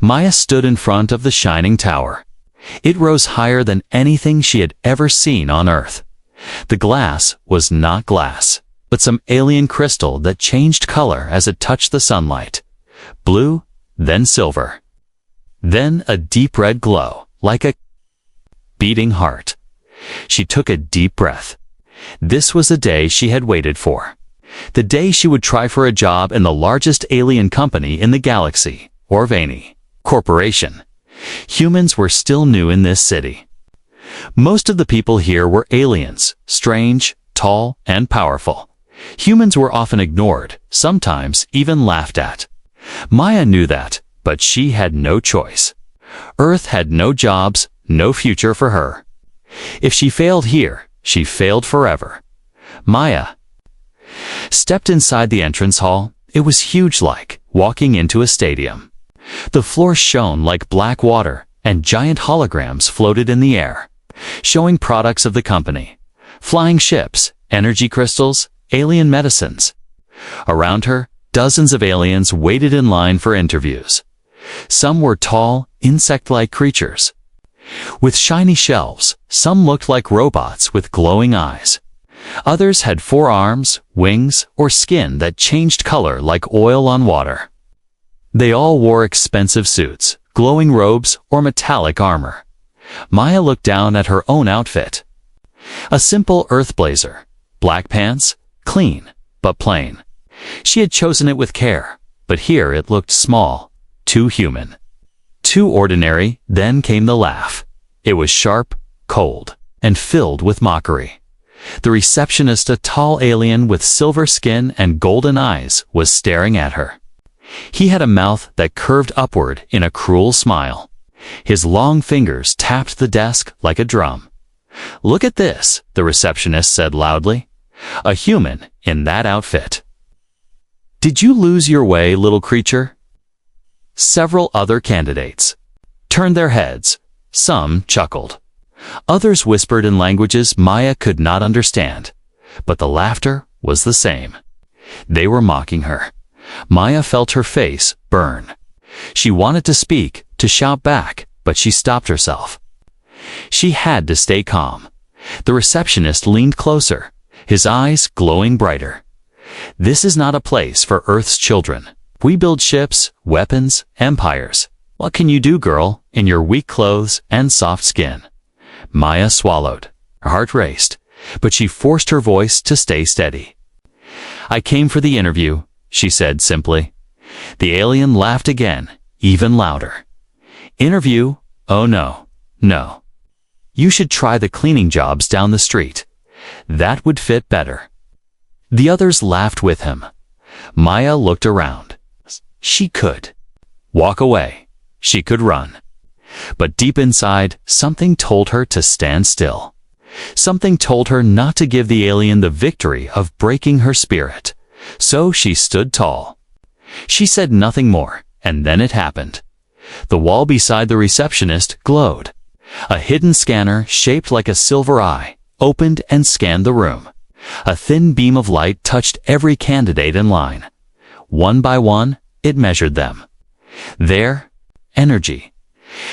Maya stood in front of the shining tower. It rose higher than anything she had ever seen on Earth. The glass was not glass, but some alien crystal that changed color as it touched the sunlight. Blue, then silver. Then a deep red glow, like a beating heart. She took a deep breath. This was the day she had waited for. The day she would try for a job in the largest alien company in the galaxy, Orvani Corporation. Humans were still new in this city. Most of the people here were aliens, strange, tall, and powerful. Humans were often ignored, sometimes even laughed at. Maya knew that, but she had no choice. Earth had no jobs, no future for her. If she failed here, she failed forever. Maya stepped inside the entrance hall. It was huge, like walking into a stadium. The floor shone like black water, and giant holograms floated in the air, showing products of the company. Flying ships, energy crystals, alien medicines. Around her, dozens of aliens waited in line for interviews. Some were tall, insect-like creatures with shiny shells. Some looked like robots with glowing eyes. Others had 4 arms, wings, or skin that changed color like oil on water. They all wore expensive suits, glowing robes, or metallic armor. Maya looked down at her own outfit. A simple earth blazer, black pants, clean, but plain. She had chosen it with care, but here it looked small, too human. Too ordinary. Then came the laugh. It was sharp, cold, and filled with mockery. The receptionist, a tall alien with silver skin and golden eyes, was staring at her. He had a mouth that curved upward in a cruel smile. His long fingers tapped the desk like a drum. "Look at this," the receptionist said loudly. "A human in that outfit." "Did you lose your way, little creature?" Several other candidates turned their heads. Some chuckled. Others whispered in languages Maya could not understand. But the laughter was the same. They were mocking her. Maya felt her face burn. She wanted to speak, to shout back, but she stopped herself. She had to stay calm. The receptionist leaned closer, his eyes glowing brighter. "This is not a place for Earth's children. We build ships, weapons, empires. What can you do, girl, in your weak clothes and soft skin?" Maya swallowed. Her heart raced, but she forced her voice to stay steady. "I came for the interview," she said simply. The alien laughed again, even louder. "Interview? Oh no, no. You should try the cleaning jobs down the street. That would fit better." The others laughed with him. Maya looked around. She could walk away. She could run. But deep inside, something told her to stand still. Something told her not to give the alien the victory of breaking her spirit. So she stood tall. She said nothing more, and then it happened. The wall beside the receptionist glowed. A hidden scanner shaped like a silver eye opened and scanned the room. A thin beam of light touched every candidate in line. One by one, it measured them. Their energy.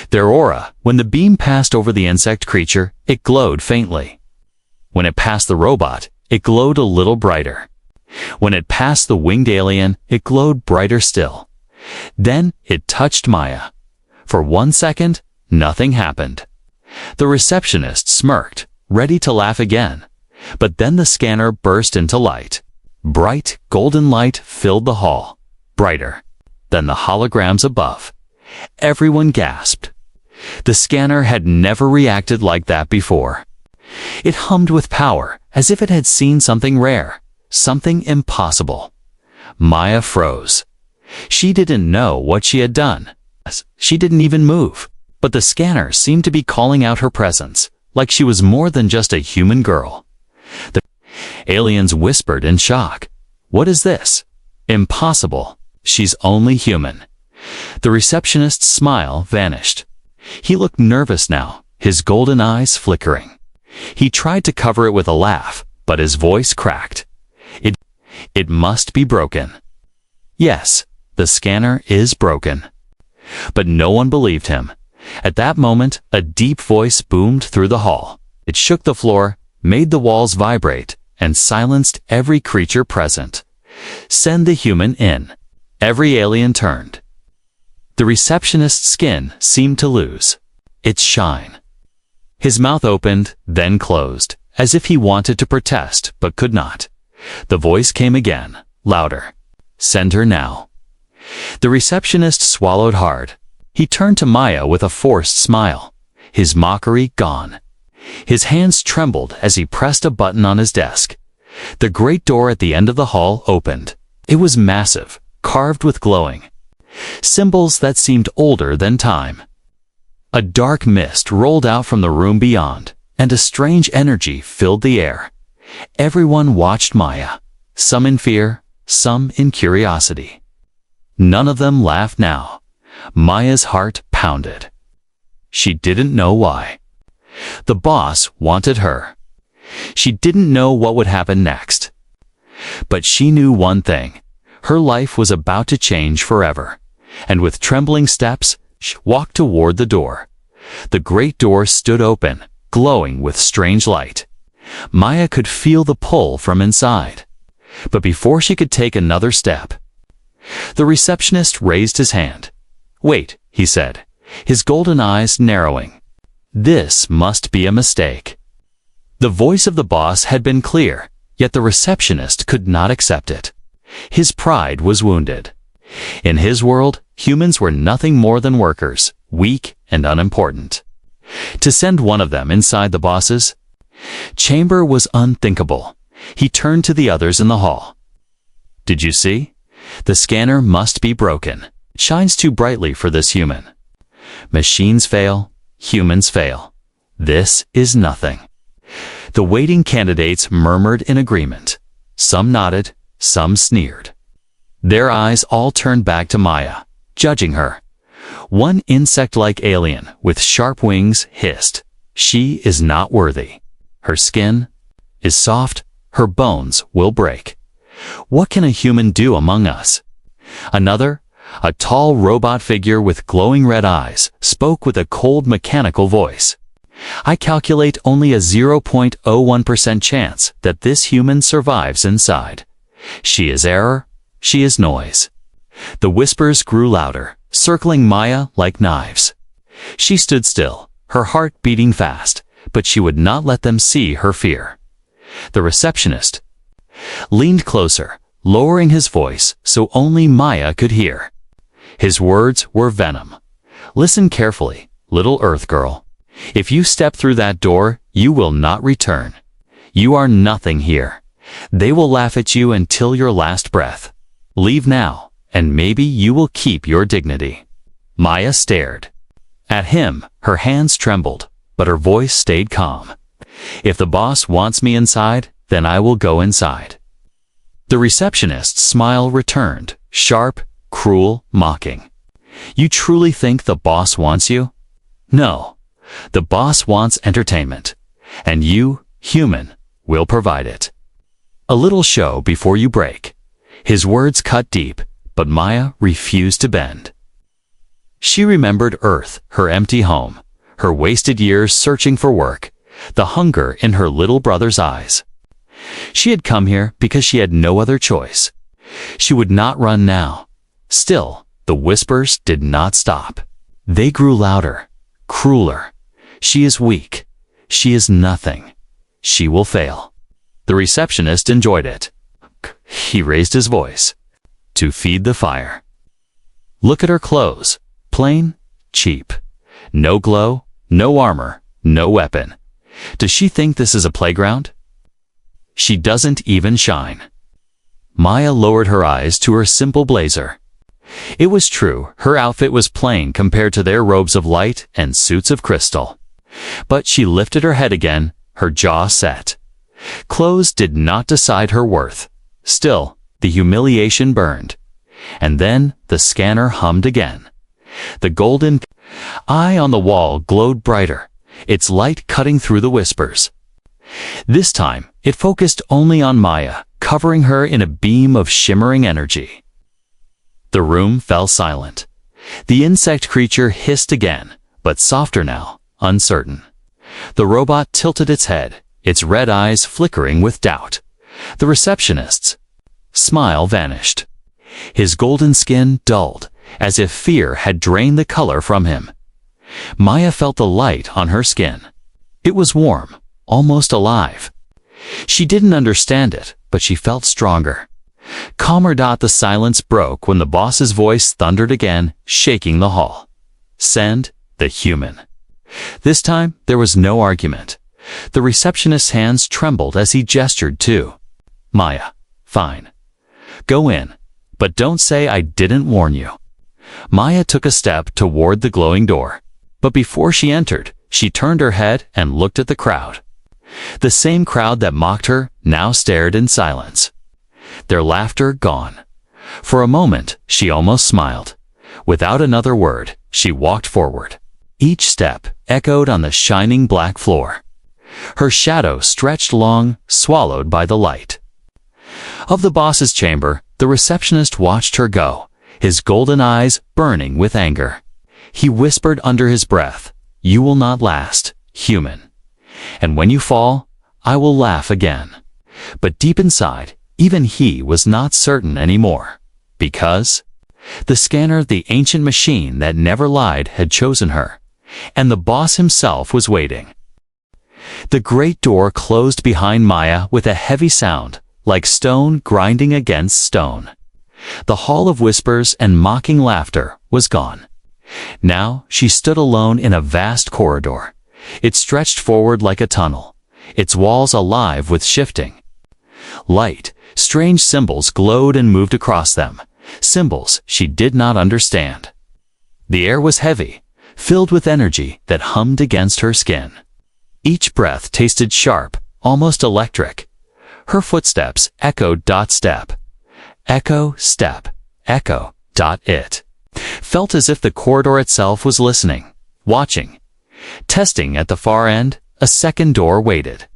Their aura. When the beam passed over the insect creature, it glowed faintly. When it passed the robot, it glowed a little brighter. When it passed the winged alien, it glowed brighter still. Then it touched Maya. For 1 second, nothing happened. The receptionist smirked, ready to laugh again. But then the scanner burst into light. Bright, golden light filled the hall. Brighter than the holograms above. Everyone gasped. The scanner had never reacted like that before. It hummed with power, as if it had seen something rare, something impossible. Maya froze. She didn't know what she had done. She didn't even move. But the scanner seemed to be calling out her presence, like she was more than just a human girl. The aliens whispered in shock. "What is this? Impossible. She's only human." The receptionist's smile vanished. He looked nervous now, his golden eyes flickering. He tried to cover it with a laugh, but his voice cracked. It must be broken. Yes, the scanner is broken. But no one believed him. At that moment, a deep voice boomed through the hall. It shook the floor, made the walls vibrate, and silenced every creature present. "Send the human in." Every alien turned. The receptionist's skin seemed to lose its shine. His mouth opened, then closed, as if he wanted to protest but could not. The voice came again, louder. "Send her now." The receptionist swallowed hard. He turned to Maya with a forced smile, his mockery gone. His hands trembled as he pressed a button on his desk. The great door at the end of the hall opened. It was massive, carved with glowing symbols that seemed older than time. A dark mist rolled out from the room beyond, and a strange energy filled the air. Everyone watched Maya, some in fear, some in curiosity. None of them laughed now. Maya's heart pounded. She didn't know why. The boss wanted her. She didn't know what would happen next. But she knew one thing. Her life was about to change forever. And with trembling steps, she walked toward the door. The great door stood open, glowing with strange light. Maya could feel the pull from inside. But before she could take another step, the receptionist raised his hand. "Wait," he said, his golden eyes narrowing. "This must be a mistake." The voice of the boss had been clear, yet the receptionist could not accept it. His pride was wounded. In his world, humans were nothing more than workers, weak and unimportant. To send one of them inside the boss's chamber was unthinkable. He turned to the others in the hall. "Did you see? The scanner must be broken. It shines too brightly for this human. Machines fail, humans fail. This is nothing." The waiting candidates murmured in agreement. Some nodded, some sneered. Their eyes all turned back to Maya, judging her. One insect-like alien with sharp wings hissed, "She is not worthy. Her skin is soft, her bones will break. What can a human do among us?" Another, a tall robot figure with glowing red eyes, spoke with a cold mechanical voice. "I calculate only a 0.01% chance that this human survives inside. She is error, she is noise." The whispers grew louder, circling Maya like knives. She stood still, her heart beating fast, but she would not let them see her fear. The receptionist leaned closer, lowering his voice so only Maya could hear. His words were venom. "Listen carefully, little Earth girl. If you step through that door, you will not return. You are nothing here. They will laugh at you until your last breath. Leave now, and maybe you will keep your dignity." Maya stared. At him, her hands trembled, but her voice stayed calm. "If the boss wants me inside, then I will go inside." The receptionist's smile returned, sharp, cruel, mocking. "You truly think the boss wants you? No. The boss wants entertainment, and you, human, will provide it. A little show before you break." His words cut deep, but Maya refused to bend. She remembered Earth, her empty home, her wasted years searching for work, the hunger in her little brother's eyes. She had come here because she had no other choice. She would not run now. Still, the whispers did not stop. They grew louder, crueler. "She is weak. She is nothing. She will fail." The receptionist enjoyed it. He raised his voice. "To feed the fire. Look at her clothes. Plain, cheap. No glow, no armor, no weapon. Does she think this is a playground? She doesn't even shine." Maya lowered her eyes to her simple blazer. It was true, her outfit was plain compared to their robes of light and suits of crystal. But she lifted her head again, her jaw set. Clothes did not decide her worth. Still, the humiliation burned. And then the scanner hummed again. The golden eye on the wall glowed brighter, its light cutting through the whispers. This time, it focused only on Maya, covering her in a beam of shimmering energy. The room fell silent. The insect creature hissed again, but softer now, uncertain. The robot tilted its head, its red eyes flickering with doubt. The receptionist's smile vanished. His golden skin dulled, as if fear had drained the color from him. Maya felt the light on her skin. It was warm, almost alive. She didn't understand it, but she felt stronger. Calmer. The silence broke when the boss's voice thundered again, shaking the hall. Send the human. This time, there was no argument. The receptionist's hands trembled as he gestured too. Maya, fine. Go in, but don't say I didn't warn you. Maya took a step toward the glowing door, but before she entered, she turned her head and looked at the crowd. The same crowd that mocked her now stared in silence. Their laughter gone. For a moment, she almost smiled. Without another word, she walked forward. Each step echoed on the shining black floor. Her shadow stretched long, swallowed by the light. Of the boss's chamber, the receptionist watched her go, his golden eyes burning with anger. He whispered under his breath, "You will not last, human. And when you fall, I will laugh again." But deep inside, even he was not certain anymore. Because the scanner, the ancient machine that never lied, had chosen her, and the boss himself was waiting. The great door closed behind Maya with a heavy sound, like stone grinding against stone. The hall of whispers and mocking laughter was gone. Now she stood alone in a vast corridor. It stretched forward like a tunnel, its walls alive with shifting light. Strange symbols glowed and moved across them, symbols she did not understand. The air was heavy, filled with energy that hummed against her skin. Each breath tasted sharp, almost electric. Her footsteps echoed. Step. Echo, step. Echo. It felt as if the corridor itself was listening, watching. Testing at the far end, a second door waited.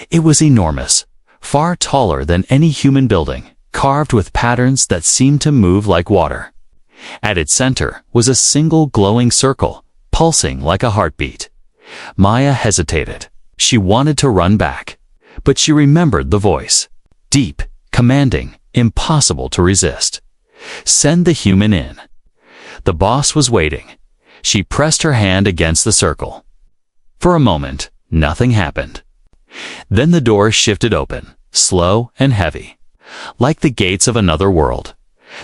It was enormous, far taller than any human building, carved with patterns that seemed to move like water. At its center was a single glowing circle, pulsing like a heartbeat. Maya hesitated. She wanted to run back, but she remembered the voice. Deep, commanding, impossible to resist. Send the human in. The boss was waiting. She pressed her hand against the circle. For a moment, nothing happened. Then the door shifted open, slow and heavy, like the gates of another world.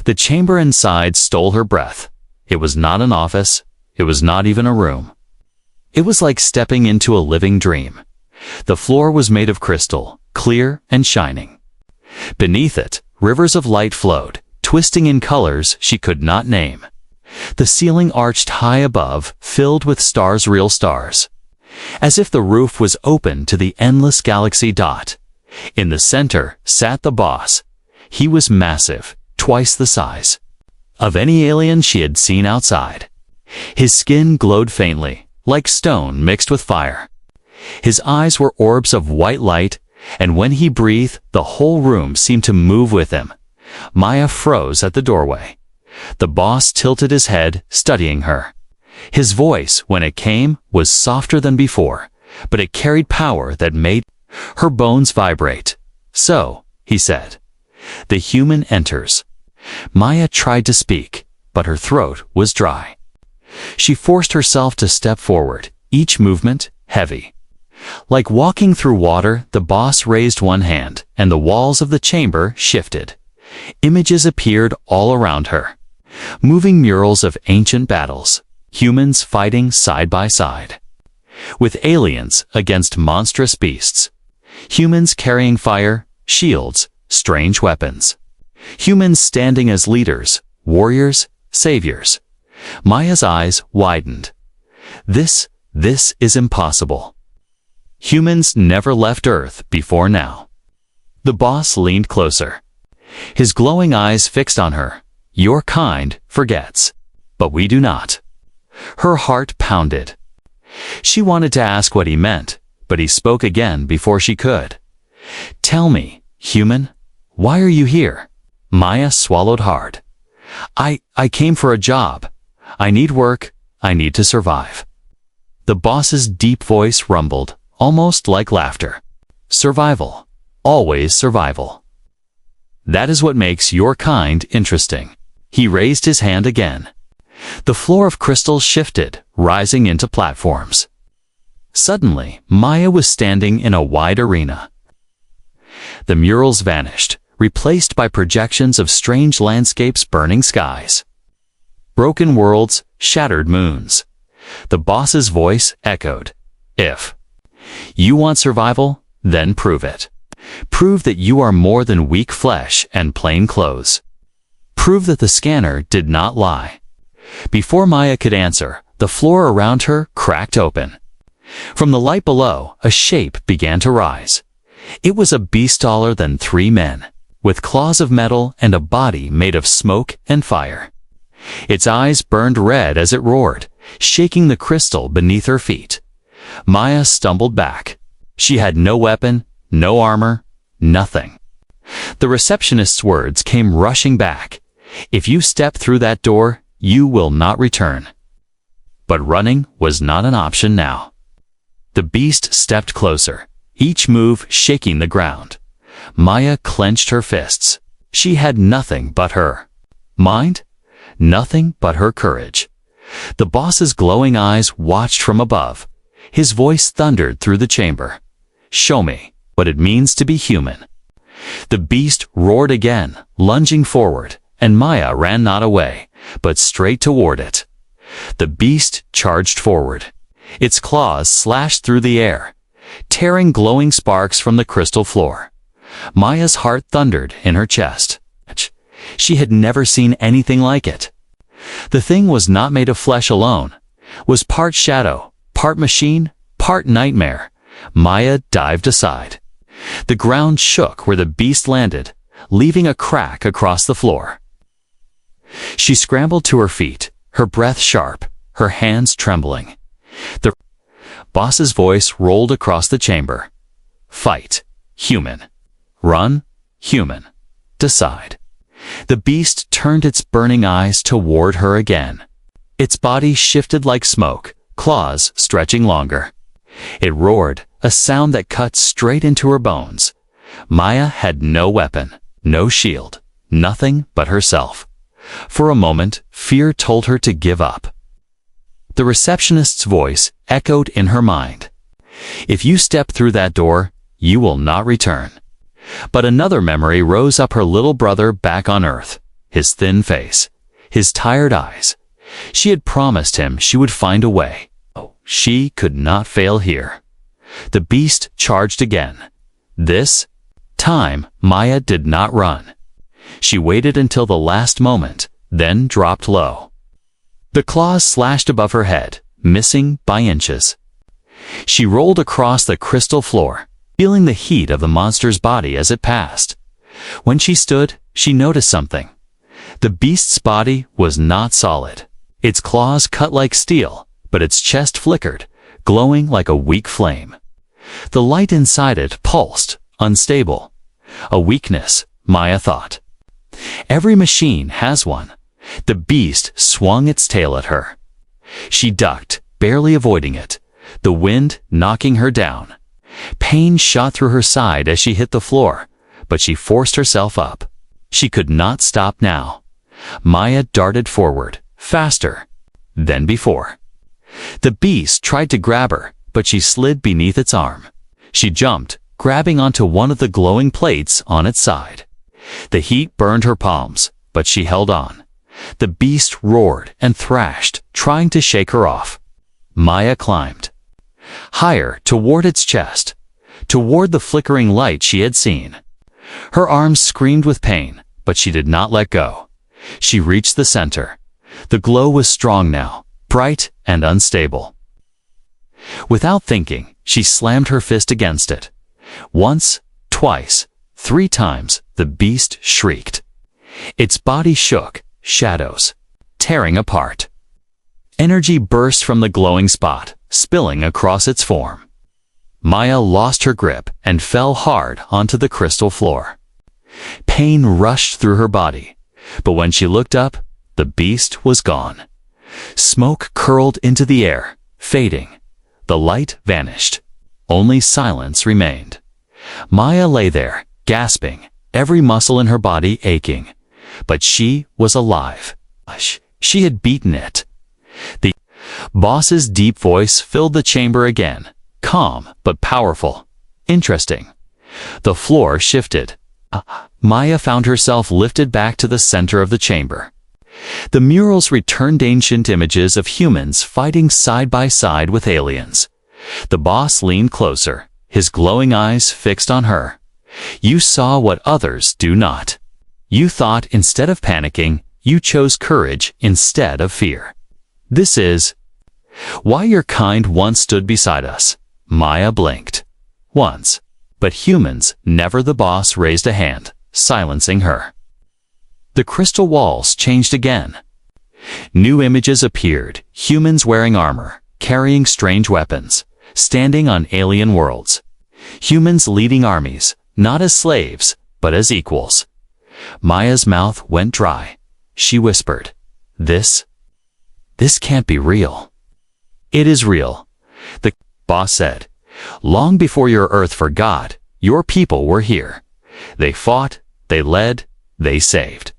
The chamber inside stole her breath. It was not an office. It was not even a room. It was like stepping into a living dream. The floor was made of crystal, clear and shining. Beneath it, rivers of light flowed, twisting in colors she could not name. The ceiling arched high above, filled with stars, real stars, as if the roof was open to the endless galaxy. In the center sat the boss. He was massive, twice the size of any alien she had seen outside. His skin glowed faintly, like stone mixed with fire. His eyes were orbs of white light, and when he breathed, the whole room seemed to move with him. Maya froze at the doorway. The boss tilted his head, studying her. His voice, when it came, was softer than before, but it carried power that made her bones vibrate. "So," he said, "the human enters." Maya tried to speak, but her throat was dry. She forced herself to step forward, each movement heavy. Like walking through water, the boss raised one hand, and the walls of the chamber shifted. Images appeared all around her. Moving murals of ancient battles, humans fighting side by side, with aliens against monstrous beasts. Humans carrying fire, shields, strange weapons. Humans standing as leaders, warriors, saviors. Maya's eyes widened. This is impossible. Humans never left Earth before now. The boss leaned closer, his glowing eyes fixed on her. "Your kind forgets, but we do not." Her heart pounded. She wanted to ask what he meant, but he spoke again before she could. "Tell me, human, why are you here?" Maya swallowed hard. I came for a job. I need work. I need to survive. The boss's deep voice rumbled, almost like laughter. Survival. Always survival. That is what makes your kind interesting. He raised his hand again. The floor of crystal shifted, rising into platforms. Suddenly, Maya was standing in a wide arena. The murals vanished, replaced by projections of strange landscapes, burning skies. Broken worlds, shattered moons. The boss's voice echoed. If you want survival, then prove it. Prove that you are more than weak flesh and plain clothes. Prove that the scanner did not lie. Before Maya could answer, the floor around her cracked open. From the light below, a shape began to rise. It was a beast taller than 3 men, with claws of metal and a body made of smoke and fire. Its eyes burned red as it roared, shaking the crystal beneath her feet. Maya stumbled back. She had no weapon, no armor, nothing. The receptionist's words came rushing back. If you step through that door, you will not return. But running was not an option now. The beast stepped closer, each move shaking the ground. Maya clenched her fists. She had nothing but her mind, nothing but her courage. The boss's glowing eyes watched from above. His voice thundered through the chamber. Show me what it means to be human. The beast roared again, lunging forward, and Maya ran not away, but straight toward it. The beast charged forward. Its claws slashed through the air, tearing glowing sparks from the crystal floor. Maya's heart thundered in her chest. She had never seen anything like it. The thing was not made of flesh alone, was part shadow, part machine, part nightmare. Maya dived aside. The ground shook where the beast landed, leaving a crack across the floor. She scrambled to her feet, her breath sharp, her hands trembling. The boss's voice rolled across the chamber. Fight, human. Run, human. Decide. The beast turned its burning eyes toward her again. Its body shifted like smoke, claws stretching longer. It roared, a sound that cut straight into her bones. Maya had no weapon, no shield, nothing but herself. For a moment, fear told her to give up. The receptionist's voice echoed in her mind. If you step through that door, you will not return. But another memory rose up, her little brother back on Earth, his thin face, his tired eyes. She had promised him she would find a way. She could not fail here. The beast charged again. This time, Maya did not run. She waited until the last moment, then dropped low. The claws slashed above her head, missing by inches. She rolled across the crystal floor, feeling the heat of the monster's body as it passed. When she stood, she noticed something. The beast's body was not solid. Its claws cut like steel, but its chest flickered, glowing like a weak flame. The light inside it pulsed, unstable. A weakness, Maya thought. Every machine has one. The beast swung its tail at her. She ducked, barely avoiding it, the wind knocking her down. Pain shot through her side as she hit the floor, but she forced herself up. She could not stop now. Maya darted forward, faster than before. The beast tried to grab her, but she slid beneath its arm. She jumped, grabbing onto one of the glowing plates on its side. The heat burned her palms, but she held on. The beast roared and thrashed, trying to shake her off. Maya climbed higher toward its chest, toward the flickering light she had seen. Her arms screamed with pain, but she did not let go. She reached the center. The glow was strong now, bright and unstable. Without thinking, she slammed her fist against it. Once, twice, 3 times, the beast shrieked. Its body shook, shadows tearing apart. Energy burst from the glowing spot, spilling across its form. Maya lost her grip and fell hard onto the crystal floor. Pain rushed through her body, but when she looked up, the beast was gone. Smoke curled into the air, fading. The light vanished. Only silence remained. Maya lay there, gasping, every muscle in her body aching. But she was alive. She had beaten it. The boss's deep voice filled the chamber again, calm but powerful. Interesting. The floor shifted. Maya found herself lifted back to the center of the chamber. The murals returned ancient images of humans fighting side by side with aliens. The boss leaned closer, his glowing eyes fixed on her. You saw what others do not. You thought instead of panicking, you chose courage instead of fear. This is why your kind once stood beside us. Maya blinked. Once. But humans, never. The boss raised a hand, silencing her. The crystal walls changed again. New images appeared, humans wearing armor, carrying strange weapons, standing on alien worlds. Humans leading armies, not as slaves, but as equals. Maya's mouth went dry. She whispered, This can't be real." "It is real," the boss said. "Long before your Earth forgot, your people were here. They fought, they led, they saved.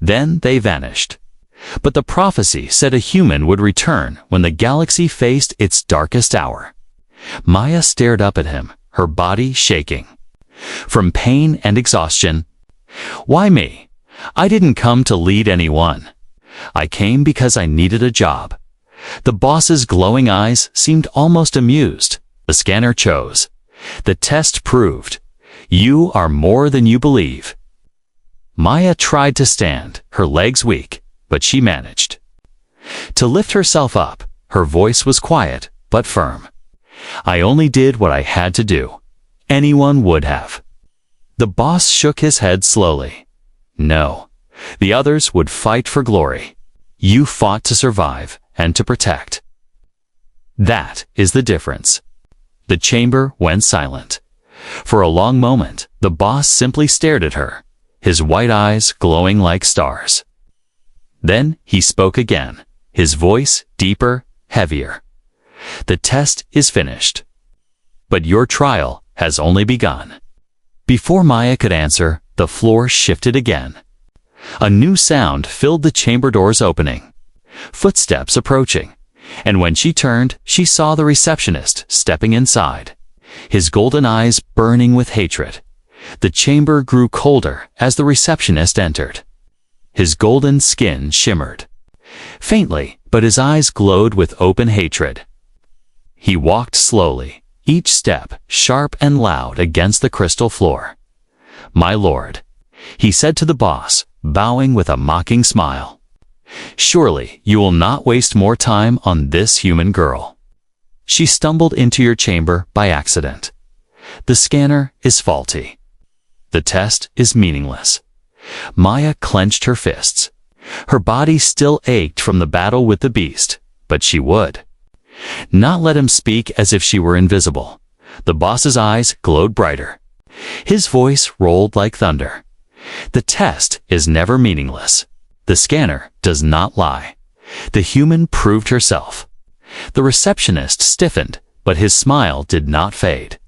Then they vanished. But the prophecy said a human would return when the galaxy faced its darkest hour." Maya stared up at him, her body shaking. From pain and exhaustion. "Why me? I didn't come to lead anyone. I came because I needed a job." The boss's glowing eyes seemed almost amused. The scanner chose. "The test proved. You are more than you believe." Maya tried to stand, her legs weak, but she managed. To lift herself up, her voice was quiet but firm. "I only did what I had to do. Anyone would have." The boss shook his head slowly. "No. The others would fight for glory. You fought to survive and to protect. That is the difference." The chamber went silent. For a long moment, the boss simply stared at her, his white eyes glowing like stars. Then he spoke again, his voice deeper, heavier. "The test is finished. But your trial has only begun." Before Maya could answer, the floor shifted again. A new sound filled the chamber doors opening. Footsteps approaching. And when she turned, she saw the receptionist stepping inside, his golden eyes burning with hatred. The chamber grew colder as the receptionist entered. His golden skin shimmered. Faintly, but his eyes glowed with open hatred. He walked slowly, each step sharp and loud against the crystal floor. "My lord," he said to the boss, bowing with a mocking smile. "Surely you will not waste more time on this human girl. She stumbled into your chamber by accident. The scanner is faulty. The test is meaningless." Maya clenched her fists. Her body still ached from the battle with the beast, but she would not let him speak as if she were invisible. The boss's eyes glowed brighter. His voice rolled like thunder. "The test is never meaningless. The scanner does not lie. The human proved herself." The receptionist stiffened, but his smile did not fade.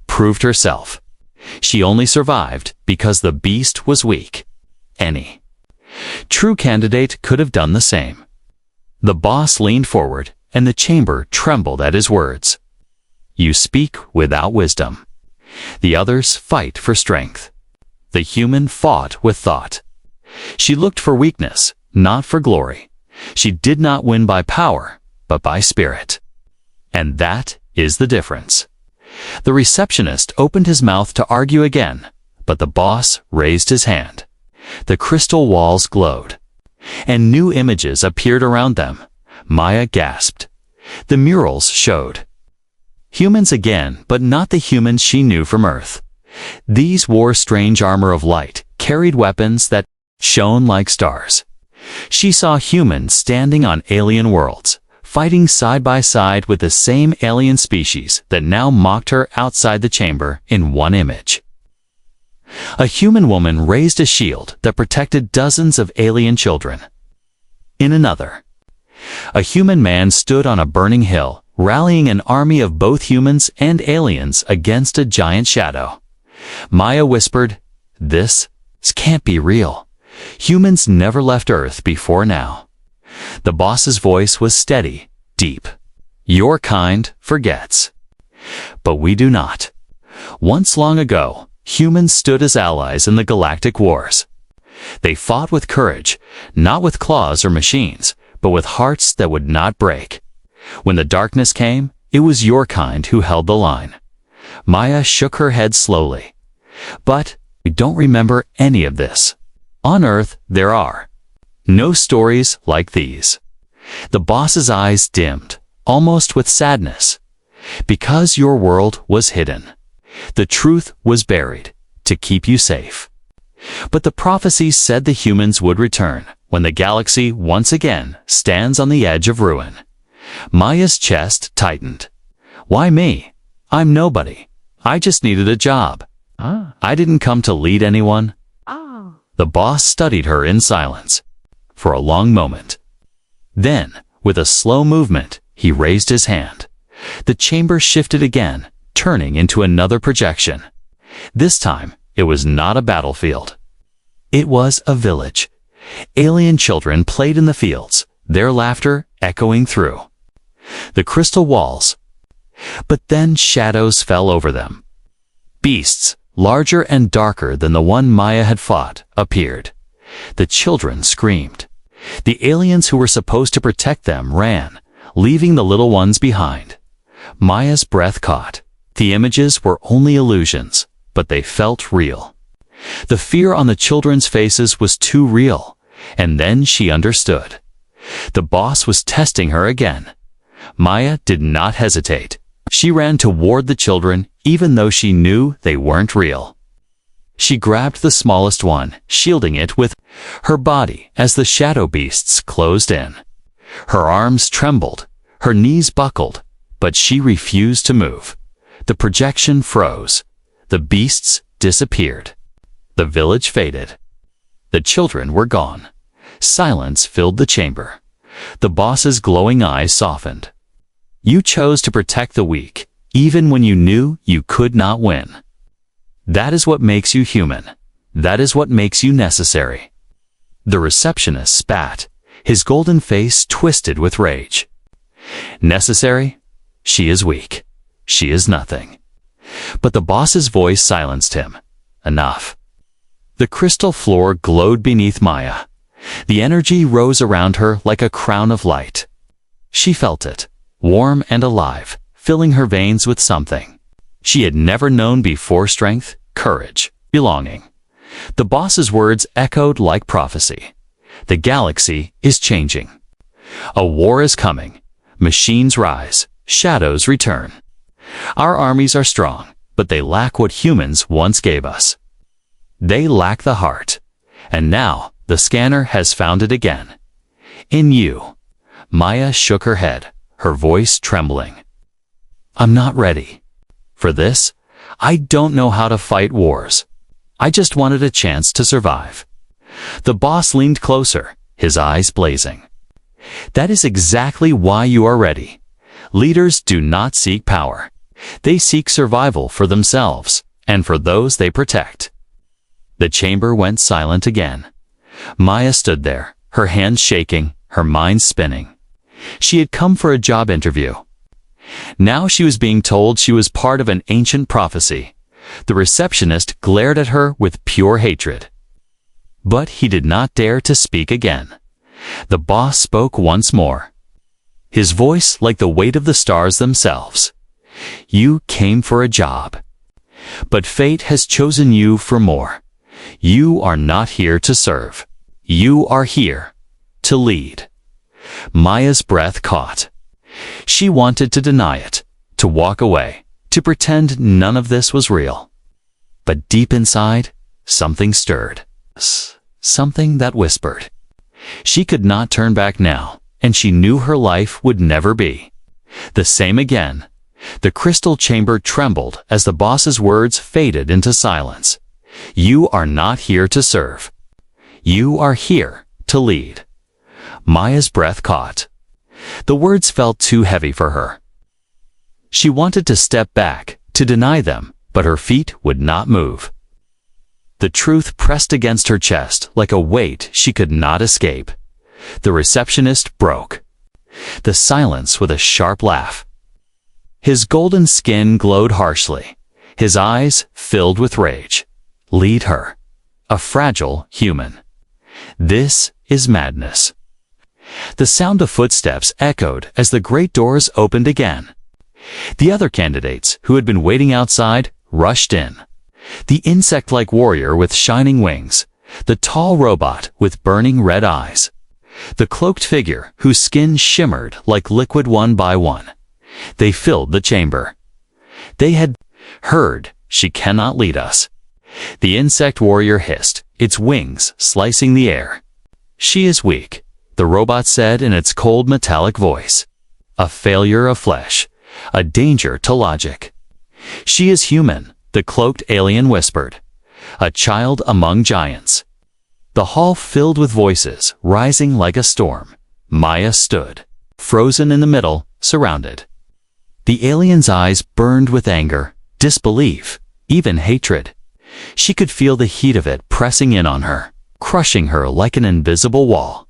Proved herself. She only survived because the beast was weak. Any true candidate could have done the same. The boss leaned forward, and the chamber trembled at his words. "You speak without wisdom. The others fight for strength. The human fought with thought. She looked for weakness, not for glory. She did not win by power, but by spirit. And that is the difference." The receptionist opened his mouth to argue again, but the boss raised his hand. The crystal walls glowed, and new images appeared around them. Maya gasped. The murals showed humans again, but not the humans she knew from Earth. These wore strange armor of light, carried weapons that shone like stars. She saw humans standing on alien worlds, fighting side by side with the same alien species that now mocked her outside the chamber in one image. A human woman raised a shield that protected dozens of alien children. In another, A human man stood on a burning hill, rallying an army of both humans and aliens against a giant shadow. Maya whispered, "This can't be real. Humans never left Earth before now." The boss's voice was steady, deep. "Your kind forgets. But we do not. Once long ago, humans stood as allies in the galactic wars. They fought with courage, not with claws or machines, but with hearts that would not break. When the darkness came, it was your kind who held the line." Maya shook her head slowly. "But we don't remember any of this. On Earth, there are no stories like these." The boss's eyes dimmed, almost with sadness. "Because your world was hidden. The truth was buried, to keep you safe. But the prophecies said the humans would return, when the galaxy once again stands on the edge of ruin." Maya's chest tightened. "Why me? I'm nobody. I just needed a job. I didn't come to lead anyone." The boss studied her in silence for a long moment. Then, with a slow movement, he raised his hand. The chamber shifted again, turning into another projection. This time, it was not a battlefield. It was a village. Alien children played in the fields, their laughter echoing through the crystal walls. But then shadows fell over them. Beasts, larger and darker than the one Maya had fought, appeared. The children screamed. The aliens who were supposed to protect them ran, leaving the little ones behind. Maya's breath caught. The images were only illusions, but they felt real. The fear on the children's faces was too real, and then she understood. The boss was testing her again. Maya did not hesitate. She ran toward the children, even though she knew they weren't real. She grabbed the smallest one, shielding it with her body as the shadow beasts closed in. Her arms trembled, her knees buckled, but she refused to move. The projection froze. The beasts disappeared. The village faded. The children were gone. Silence filled the chamber. The boss's glowing eyes softened. "You chose to protect the weak, even when you knew you could not win. That is what makes you human. That is what makes you necessary." The receptionist spat, his golden face twisted with rage. "Necessary? She is weak. She is nothing." But the boss's voice silenced him. "Enough." The crystal floor glowed beneath Maya. The energy rose around her like a crown of light. She felt it, warm and alive, filling her veins with something she had never known before: strength, courage, belonging. The boss's words echoed like prophecy. The galaxy is changing. A war is coming. Machines rise. Shadows return. Our armies are strong, but they lack what humans once gave us. They lack the heart. And now, the scanner has found it again. In you. Maya shook her head, her voice trembling. "I'm not ready for this. I don't know how to fight wars. I just wanted a chance to survive." The boss leaned closer, his eyes blazing. "That is exactly why you are ready. Leaders do not seek power. They seek survival for themselves and for those they protect." The chamber went silent again. Maya stood there, her hands shaking, her mind spinning. She had come for a job interview. Now she was being told she was part of an ancient prophecy. The receptionist glared at her with pure hatred. But he did not dare to speak again. The boss spoke once more, his voice like the weight of the stars themselves. "You came for a job. But fate has chosen you for more. You are not here to serve. You are here to lead." Maya's breath caught. She wanted to deny it, to walk away, to pretend none of this was real. But deep inside, something stirred. Something that whispered. She could not turn back now, and she knew her life would never be the same again. The crystal chamber trembled as the boss's words faded into silence. "You are not here to serve. You are here to lead." Maya's breath caught. The words felt too heavy for her. She wanted to step back, to deny them, but her feet would not move. The truth pressed against her chest like a weight she could not escape. The receptionist broke the silence with a sharp laugh. His golden skin glowed harshly, his eyes filled with rage. Lead her, a fragile human. This is madness. The sound of footsteps echoed as the great doors opened again. The other candidates, who had been waiting outside, rushed in. The insect-like warrior with shining wings, the tall robot with burning red eyes, the cloaked figure whose skin shimmered like liquid one by one. They filled the chamber. They had heard, "She cannot lead us." The insect warrior hissed, its wings slicing the air. "She is weak," the robot said in its cold metallic voice. "A failure of flesh, a danger to logic." "She is human," the cloaked alien whispered. "A child among giants." The hall filled with voices, rising like a storm. Maya stood, frozen in the middle, surrounded. The alien's eyes burned with anger, disbelief, even hatred. She could feel the heat of it pressing in on her, crushing her like an invisible wall.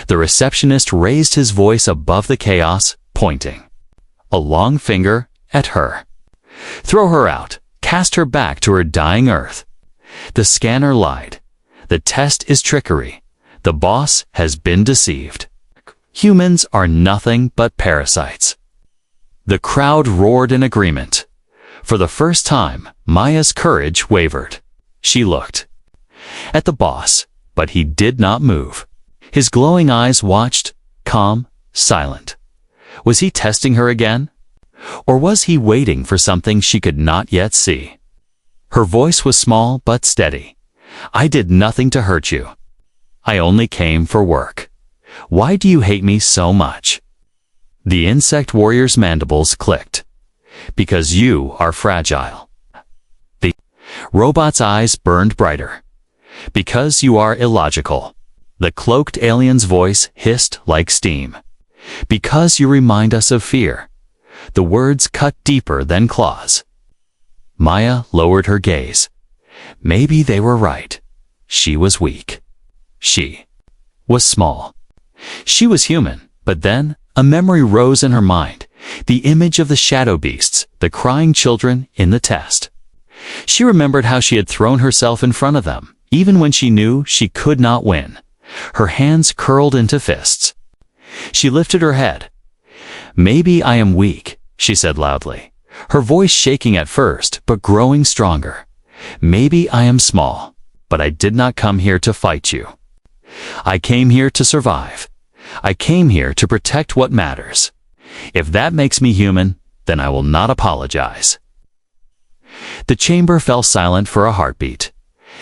The receptionist raised his voice above the chaos, pointing a long finger at her. "Throw her out. Cast her back to her dying earth." The scanner lied. The test is trickery. The boss has been deceived. Humans are nothing but parasites. The crowd roared in agreement. For the first time, Maya's courage wavered. She looked at the boss, but he did not move. His glowing eyes watched, calm, silent. Was he testing her again? Or was he waiting for something she could not yet see? Her voice was small but steady. "I did nothing to hurt you. I only came for work. Why do you hate me so much?" The insect warrior's mandibles clicked. "Because you are fragile." The robot's eyes burned brighter. "Because you are illogical." The cloaked alien's voice hissed like steam. "Because you remind us of fear." The words cut deeper than claws. Maya lowered her gaze. Maybe they were right. She was weak. She was small. She was human, but then a memory rose in her mind, the image of the shadow beasts, the crying children in the test. She remembered how she had thrown herself in front of them, even when she knew she could not win. Her hands curled into fists. She lifted her head. "Maybe I am weak," she said loudly, her voice shaking at first but growing stronger. "Maybe I am small, but I did not come here to fight you. I came here to survive. I came here to protect what matters. If that makes me human, then I will not apologize." The chamber fell silent for a heartbeat.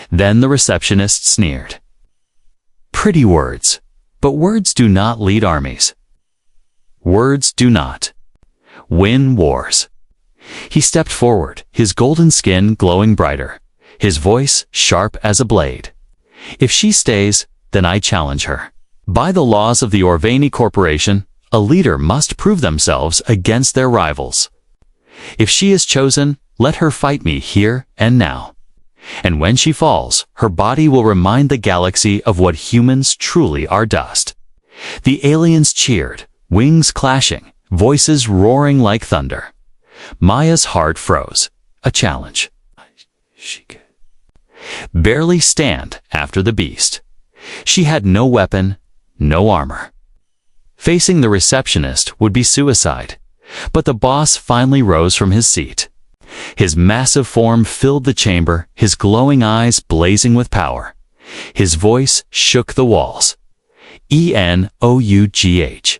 Then the receptionist sneered. "Pretty words, but words do not lead armies. Words do not win wars." He stepped forward, his golden skin glowing brighter, his voice sharp as a blade. "If she stays, then I challenge her. By the laws of the Orvani Corporation, a leader must prove themselves against their rivals. If she is chosen, let her fight me here and now. And when she falls, her body will remind the galaxy of what humans truly are: dust." The aliens cheered, wings clashing, voices roaring like thunder. Maya's heart froze. A challenge. She could barely stand after the beast. She had no weapon, no armor. Facing the receptionist would be suicide. But the boss finally rose from his seat. His massive form filled the chamber, his glowing eyes blazing with power. His voice shook the walls. "ENOUGH."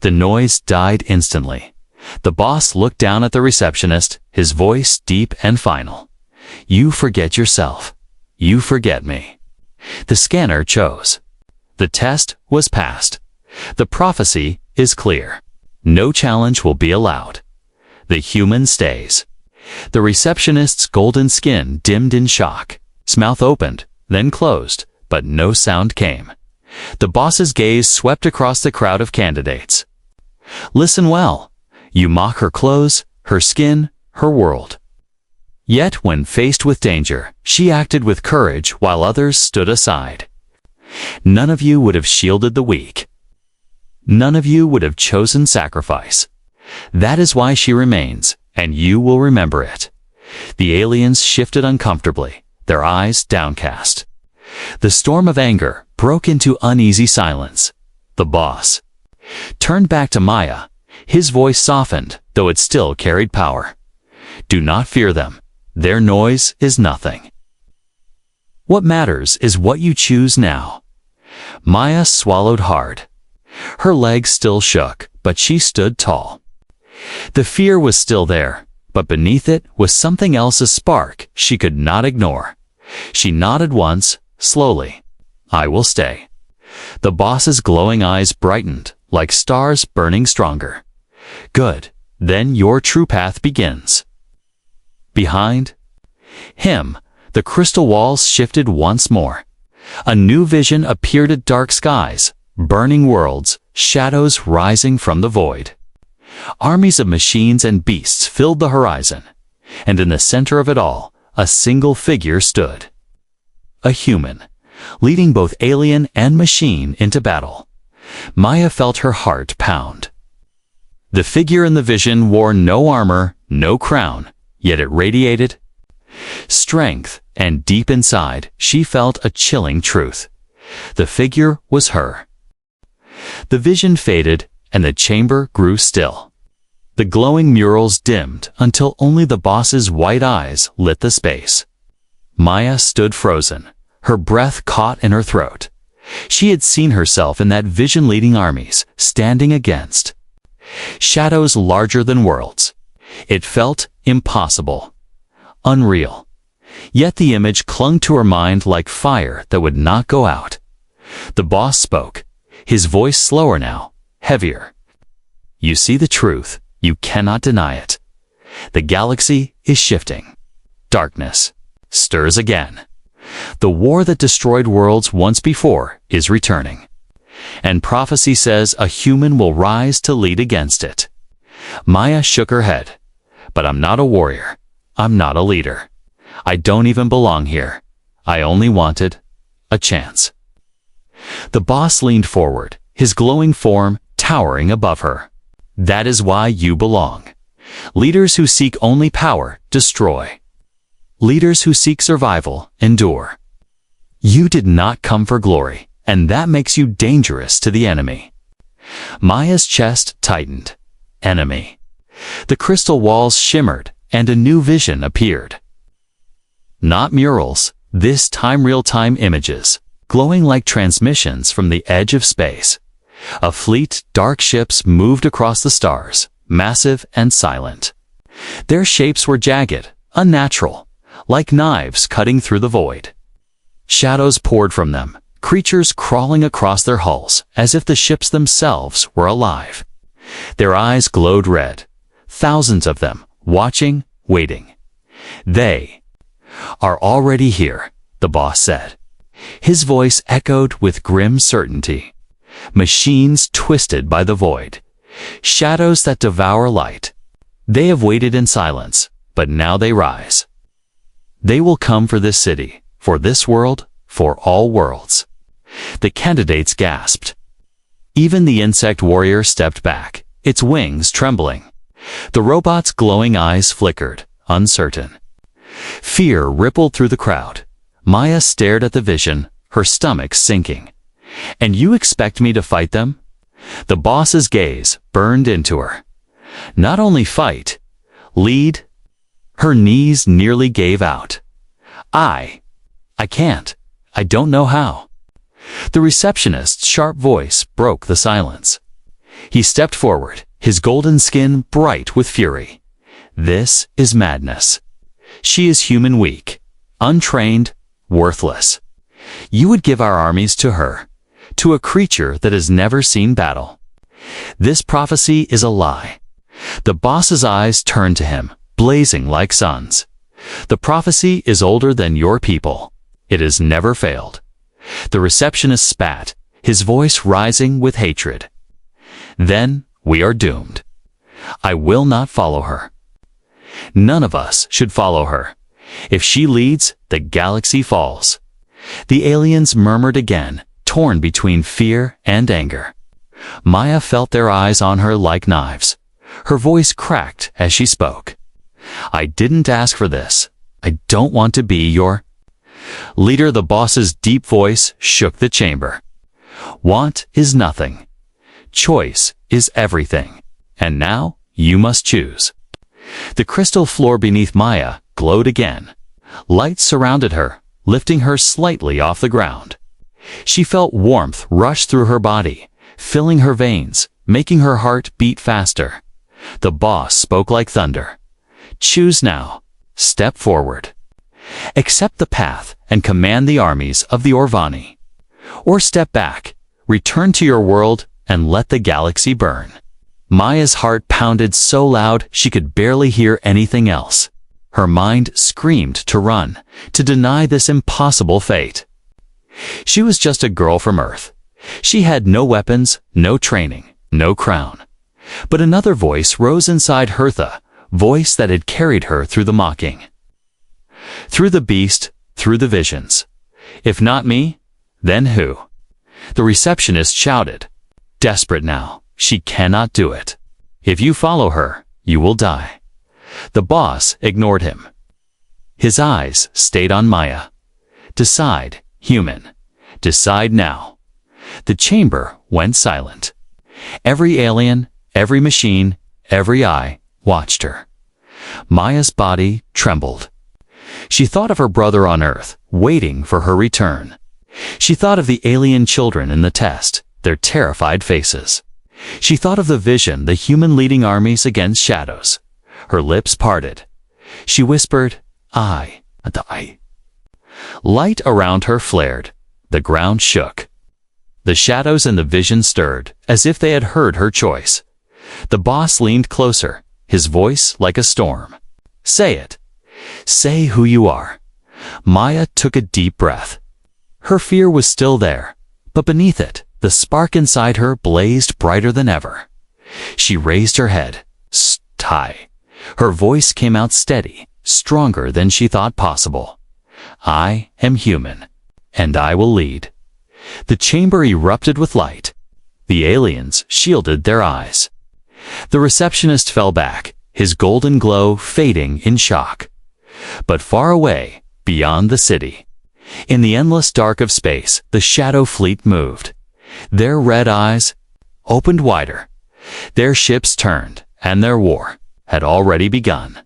The noise died instantly. The boss looked down at the receptionist, his voice deep and final. "You forget yourself. You forget me." The scanner chose. The test was passed. The prophecy is clear. No challenge will be allowed. The human stays. The receptionist's golden skin dimmed in shock. His mouth opened, then closed, but no sound came. The boss's gaze swept across the crowd of candidates. Listen well. You mock her clothes, her skin, her world. Yet when faced with danger, she acted with courage while others stood aside. None of you would have shielded the weak. None of you would have chosen sacrifice. That is why she remains, and you will remember it. The aliens shifted uncomfortably, their eyes downcast. The storm of anger broke into uneasy silence. The boss turned back to Maya. His voice softened, though it still carried power. Do not fear them. Their noise is nothing. What matters is what you choose now. Maya swallowed hard. Her legs still shook, but she stood tall. The fear was still there, but beneath it was something else, a spark she could not ignore. She nodded once, slowly. I will stay. The boss's glowing eyes brightened, like stars burning stronger. Good. Then your true path begins. Behind him, the crystal walls shifted once more. A new vision appeared at dark skies, burning worlds, shadows rising from the void. Armies of machines and beasts filled the horizon, and in the center of it all, a single figure stood. A human, leading both alien and machine into battle. Maya felt her heart pound. The figure in the vision wore no armor, no crown, yet it radiated strength, and deep inside, she felt a chilling truth. The figure was her. The vision faded, and the chamber grew still. The glowing murals dimmed until only the boss's white eyes lit the space. Maya stood frozen, her breath caught in her throat. She had seen herself in that vision leading armies, standing against shadows larger than worlds. It felt impossible, unreal. Yet the image clung to her mind like fire that would not go out. The boss spoke, his voice slower now, heavier. You see the truth, you cannot deny it. The galaxy is shifting. Darkness stirs again. The war that destroyed worlds once before is returning. And prophecy says a human will rise to lead against it. Maya shook her head. But I'm not a warrior. I'm not a leader. I don't even belong here. I only wanted a chance. The boss leaned forward, his glowing form towering above her. That is why you belong. Leaders who seek only power destroy. Leaders who seek survival endure. You did not come for glory, and that makes you dangerous to the enemy. Maya's chest tightened. Enemy. The crystal walls shimmered, and a new vision appeared. Not murals, this time real-time images, glowing like transmissions from the edge of space. A fleet, dark ships moved across the stars, massive and silent. Their shapes were jagged, unnatural, like knives cutting through the void. Shadows poured from them, creatures crawling across their hulls, as if the ships themselves were alive. Their eyes glowed red, thousands of them, watching, waiting. They are already here, the boss said. His voice echoed with grim certainty. Machines twisted by the void. Shadows that devour light. They have waited in silence, but now they rise. They will come for this city, for this world, for all worlds. The candidates gasped. Even the insect warrior stepped back, its wings trembling. The robot's glowing eyes flickered, uncertain. Fear rippled through the crowd. Maya stared at the vision, her stomach sinking. And you expect me to fight them? The boss's gaze burned into her. Not only fight, lead. Her knees nearly gave out. I can't. I don't know how. The receptionist's sharp voice broke the silence. He stepped forward, his golden skin bright with fury. This is madness. She is human weak, untrained, worthless. You would give our armies to her, to a creature that has never seen battle. This prophecy is a lie. The boss's eyes turned to him, blazing like suns. The prophecy is older than your people. It has never failed. The receptionist spat, his voice rising with hatred. Then, We are doomed. I will not follow her. None of us should follow her. If she leads, the galaxy falls. The aliens murmured again, torn between fear and anger. Maya felt their eyes on her like knives. Her voice cracked as she spoke. I didn't ask for this. I don't want to be your leader. The boss's deep voice shook the chamber. Want is nothing. Choice is everything. And now you must choose. The crystal floor beneath Maya glowed again. Light surrounded her, lifting her slightly off the ground. She felt warmth rush through her body, filling her veins, making her heart beat faster. The boss spoke like thunder. Choose now. Step forward. Accept the path and command the armies of the Orvani. Or step back, return to your world, and let the galaxy burn. Maya's heart pounded so loud she could barely hear anything else. Her mind screamed to run, to deny this impossible fate. She was just a girl from Earth. She had no weapons, no training, no crown. But another voice rose inside Hertha, voice that had carried her through the mocking. Through the beast, through the visions. If not me, then who? The receptionist shouted. Desperate now, she cannot do it. If you follow her, you will die. The boss ignored him. His eyes stayed on Maya. Decide, human. Decide now. The chamber went silent. Every alien, every machine, every eye watched her. Maya's body trembled. She thought of her brother on Earth, waiting for her return. She thought of the alien children in the test, their terrified faces. She thought of the vision, the human leading armies against shadows. Her lips parted. She whispered, I. Light around her flared. The ground shook. The shadows and the vision stirred, as if they had heard her choice. The boss leaned closer, his voice like a storm. Say it. Say who you are. Maya took a deep breath. Her fear was still there, but beneath it, the spark inside her blazed brighter than ever. She raised her head. Sty. Her voice came out steady, stronger than she thought possible. I am human, and I will lead. The chamber erupted with light. The aliens shielded their eyes. The receptionist fell back, his golden glow fading in shock. But far away, beyond the city, in the endless dark of space, the shadow fleet moved. Their red eyes opened wider. Their ships turned, and their war had already begun.